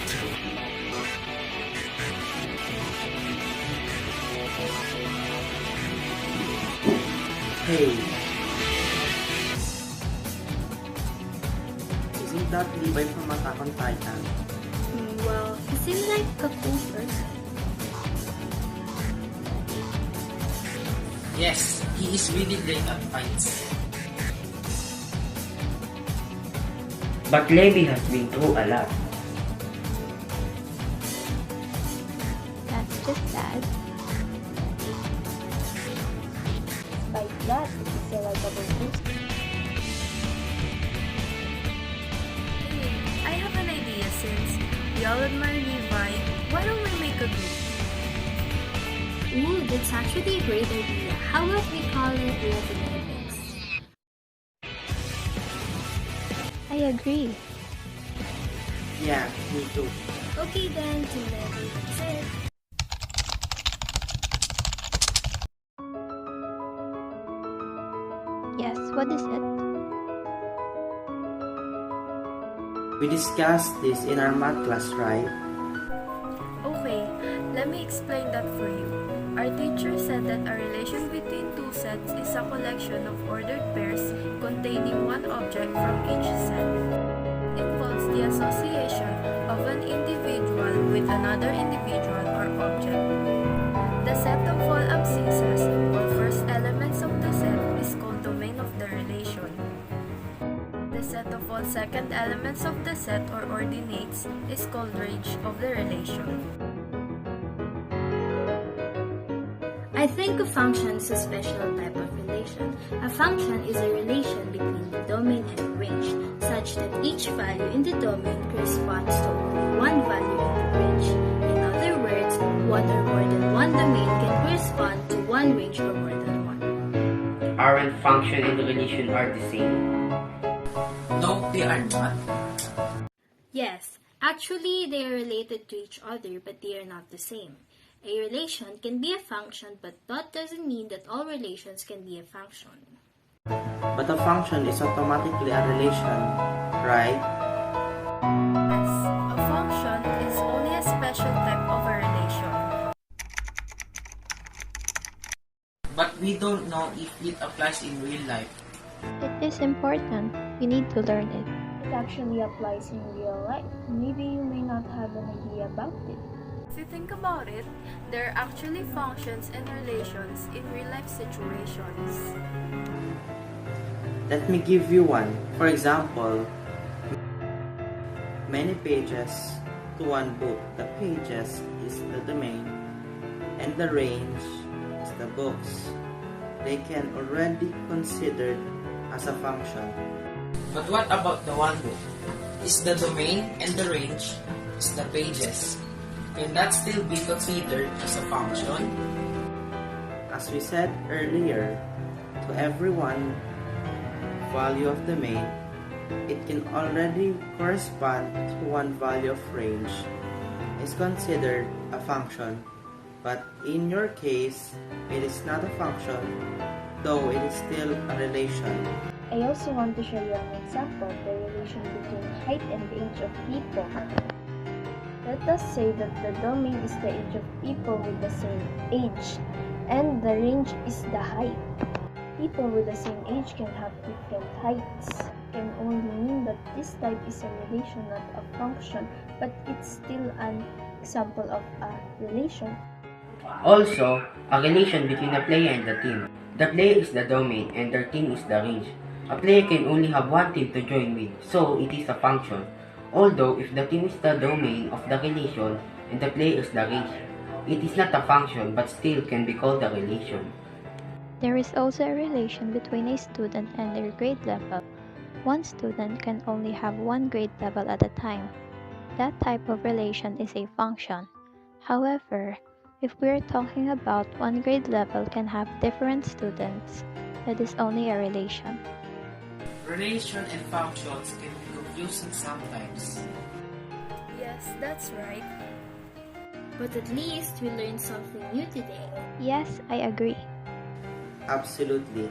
Hey, isn't that Levi from Attack on Titan? Well, he seems like a cool person. Yes, he is really great at fights. But Levi has been through a lot. That's just sad. Despite that, he's a likable person. Hey, I have an idea since we all admire Levi. Why don't we make a group? Ooh, that's actually a great idea. How about we call it Levi? I agree. Yeah, me too. Okay then, to Levi, that's it. Yes, what is it? We discussed this in our math class, right? Okay, let me explain that for you. Our teacher said that a relation between two sets is a collection of ordered pairs containing one object from each set. It involves the association of an individual with another individual or object. The set of all abscissas, or first elements of the set, is called domain of the relation. The set of all second elements of the set, or ordinates, is called range of the relation. I think a function is a special type of relation. A function is a relation between the domain and the range, such that each value in the domain corresponds to only one value in the range. In other words, one or more than one domain can correspond to one range or more than one. Aren't function and relation are the same? No, they are not. Yes, actually they are related to each other, but they are not the same. A relation can be a function, but that doesn't mean that all relations can be a function. But a function is automatically a relation, right? Yes, a function is only a special type of a relation. But we don't know if it applies in real life. It is important. We need to learn it. It actually applies in real life. Maybe you may not have an idea about it. If you think about it, there are actually functions and relations in real-life situations. Let me give you one. For example, many pages to one book. The pages is the domain and the range is the books. They can already considered as a function. But what about the one book? Is the domain and the range is the pages? Can that still be considered as a function? As we said earlier, to every one value of domain, it can already correspond to one value of range. Is considered a function, but in your case, it is not a function, though it is still a relation. I also want to show you an example of the relation between height and age of people. Let us say that the domain is the age of people with the same age, and the range is the height. People with the same age can have different heights. It can only mean that this type is a relation, not a function, but it's still an example of a relation. Also, a relation between a player and the team. The player is the domain and their team is the range. A player can only have one team to join with, so it is a function. Although, if the team is the domain of the relation and the player is the range, it is not a function but still can be called a relation. There is also a relation between a student and their grade level. One student can only have one grade level at a time. That type of relation is a function. However, if we are talking about one grade level can have different students, that is only a relation. Relation and functions can be confusing sometimes. Yes, that's right. But at least we learned something new today. Yes, I agree. Absolutely.